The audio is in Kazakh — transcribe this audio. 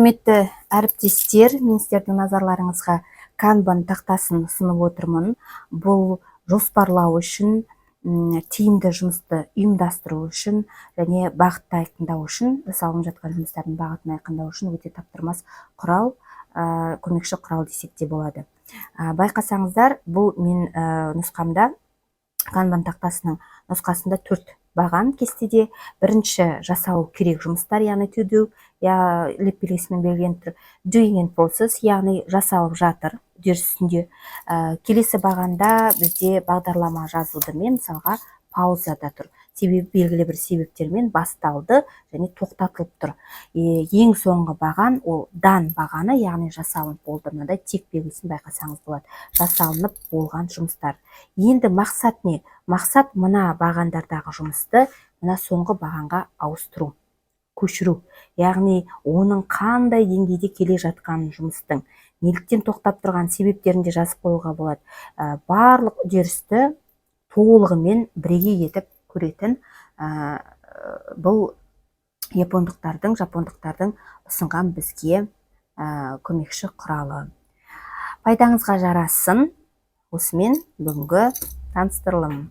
Құрметті әріптестер, мен сіздердің назарларыңызға Kanban тақтасын ұсынып отырмын. Бұл жоспарлау үшін, тиімді жұмысты ұйымдастыру үшін және бағытты айқындау үшін, жасалынып жатқан жұмыстардың бағытын айқындау үшін өте таптырмас құрал, көмекші құрал десек те болады. Байқасаңыздар, бұл мен нұсқамда Kanban тақтасының нұсқасында 4 баған кестеде. Бірінші жасалу керек жұмыстар, яғни to do, леппелесімен белгіленіп тұр. Doing in process, яғни жасалып жатыр үдеріс үстінде. Келесі бағанда бізде бағдарлама жазылды мен, мысалға паузада тұр. Себебі белгілі бір себептермен басталды және тоқтатылып тұр. Ең соңғы баған ол done бағаны, яғни жасалынып болды. Мынадай тек белгісін байқасаңыз болады. Жасалынып болған жұмыстар. Енді мақсат не? Мақсат мына бағандардағы жұмысты мына соңғы бағанға ауыстыру, көшіру. Яғни оның қандай деңгейде келе жатқан жұмыстың, неліктен тоқтап тұрған себептерінде жазып қоюға болады. Барлық үдерісті толығымен бірегей етіп көретін бұл жапондықтардың ұсынған бізге көмекші құралы. Пайдаңызға жарасын. Осымен бүгінгі таныстырылым.